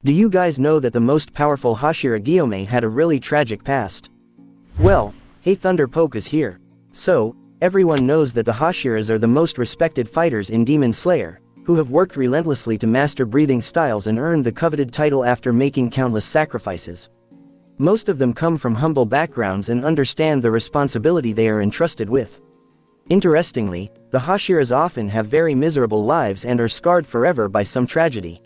Do you guys know that the most powerful Hashira Gyomei had a really tragic past? Well, hey, Thunderpoke is here. So, everyone knows that the Hashiras are the most respected fighters in Demon Slayer, who have worked relentlessly to master breathing styles and earned the coveted title after making countless sacrifices. Most of them come from humble backgrounds and understand the responsibility they are entrusted with. Interestingly, the Hashiras often have very miserable lives and are scarred forever by some tragedy.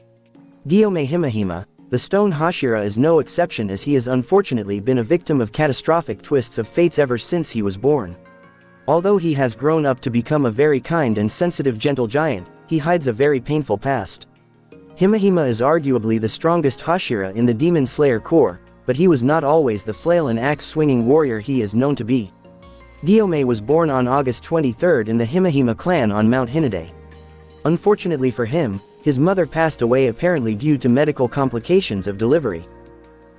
Gyomei Himehime, the stone Hashira, is no exception, as he has unfortunately been a victim of catastrophic twists of fates ever since he was born. Although he has grown up to become a very kind and sensitive gentle giant, he hides a very painful past. Himehime is arguably the strongest Hashira in the Demon Slayer Corps, but he was not always the flail and axe-swinging warrior he is known to be. Gyomei was born on August 23 in the Himehime clan on Mount Hinode. Unfortunately for him, his mother passed away apparently due to medical complications of delivery.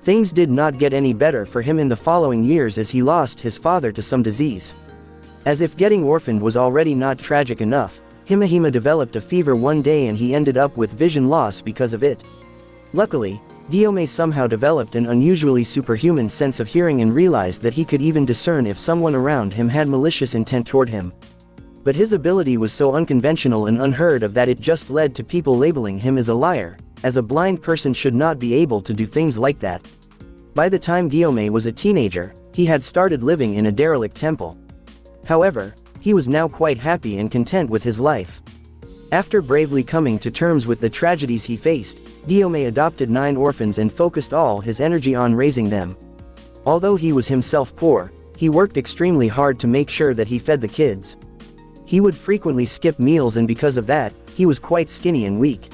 Things did not get any better for him in the following years, as he lost his father to some disease. As if getting orphaned was already not tragic enough, Himehime developed a fever one day and he ended up with vision loss because of it. Luckily, Gyomei somehow developed an unusually superhuman sense of hearing and realized that he could even discern if someone around him had malicious intent toward him. But his ability was so unconventional and unheard of that it just led to people labeling him as a liar, as a blind person should not be able to do things like that. By the time Gyomei was a teenager, he had started living in a derelict temple. However, he was now quite happy and content with his life. After bravely coming to terms with the tragedies he faced, Gyomei adopted 9 orphans and focused all his energy on raising them. Although he was himself poor, he worked extremely hard to make sure that he fed the kids. He would frequently skip meals, and because of that, he was quite skinny and weak.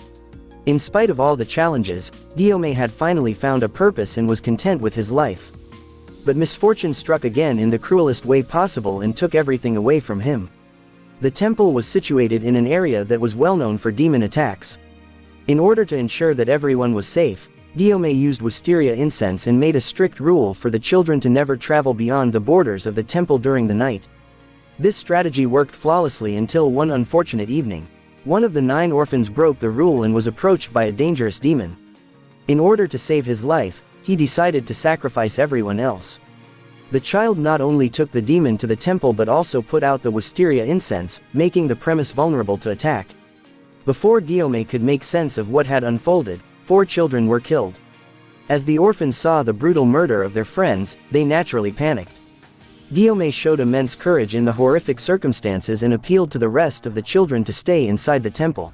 In spite of all the challenges, Gyomei had finally found a purpose and was content with his life. But misfortune struck again in the cruelest way possible and took everything away from him. The temple was situated in an area that was well known for demon attacks. In order to ensure that everyone was safe, Gyomei used wisteria incense and made a strict rule for the children to never travel beyond the borders of the temple during the night. This strategy worked flawlessly until one unfortunate evening. One of the 9 orphans broke the rule and was approached by a dangerous demon. In order to save his life, he decided to sacrifice everyone else. The child not only took the demon to the temple but also put out the wisteria incense, making the premise vulnerable to attack. Before Gyomei could make sense of what had unfolded, 4 children were killed. As the orphans saw the brutal murder of their friends, they naturally panicked. Gyomei showed immense courage in the horrific circumstances and appealed to the rest of the children to stay inside the temple.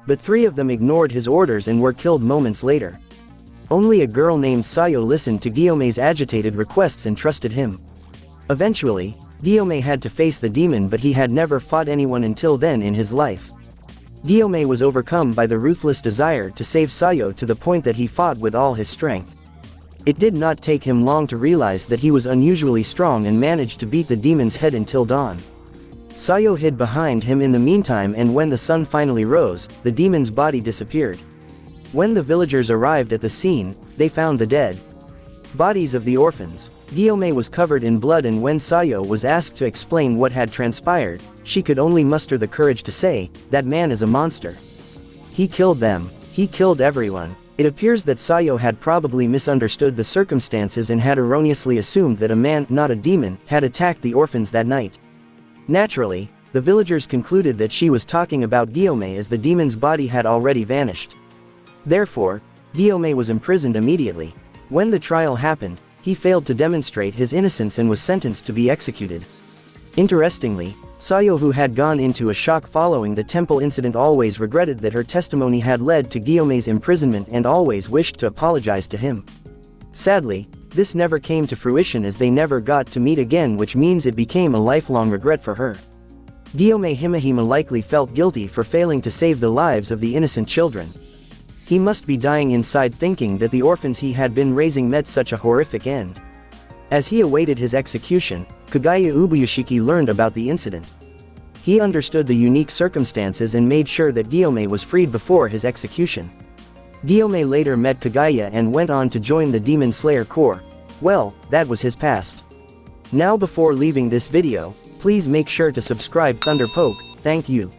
But 3 of them ignored his orders and were killed moments later. Only a girl named Sayo listened to Gyomei's agitated requests and trusted him. Eventually, Gyomei had to face the demon, but he had never fought anyone until then in his life. Gyomei was overcome by the ruthless desire to save Sayo to the point that he fought with all his strength. It did not take him long to realize that he was unusually strong and managed to beat the demon's head until dawn. Sayo hid behind him in the meantime, and when the sun finally rose, the demon's body disappeared. When the villagers arrived at the scene, they found the dead bodies of the orphans. Gyomei was covered in blood, and when Sayo was asked to explain what had transpired, she could only muster the courage to say, "That man is a monster. He killed them. He killed everyone." It appears that Sayo had probably misunderstood the circumstances and had erroneously assumed that a man, not a demon, had attacked the orphans that night. Naturally, the villagers concluded that she was talking about Gyomei, as the demon's body had already vanished. Therefore, Gyomei was imprisoned immediately. When the trial happened, he failed to demonstrate his innocence and was sentenced to be executed. Interestingly, Sayo, who had gone into a shock following the temple incident, always regretted that her testimony had led to Gyomei's imprisonment and always wished to apologize to him. Sadly, this never came to fruition, as they never got to meet again, which means it became a lifelong regret for her. Gyomei Himehime likely felt guilty for failing to save the lives of the innocent children. He must be dying inside, thinking that the orphans he had been raising met such a horrific end. As he awaited his execution, Kaguya Ubuyashiki learned about the incident. He understood the unique circumstances and made sure that Gyomei was freed before his execution. Gyomei later met Kaguya and went on to join the Demon Slayer Corps. Well, that was his past. Now, before leaving this video, please make sure to subscribe Thunderpoke. Thank you.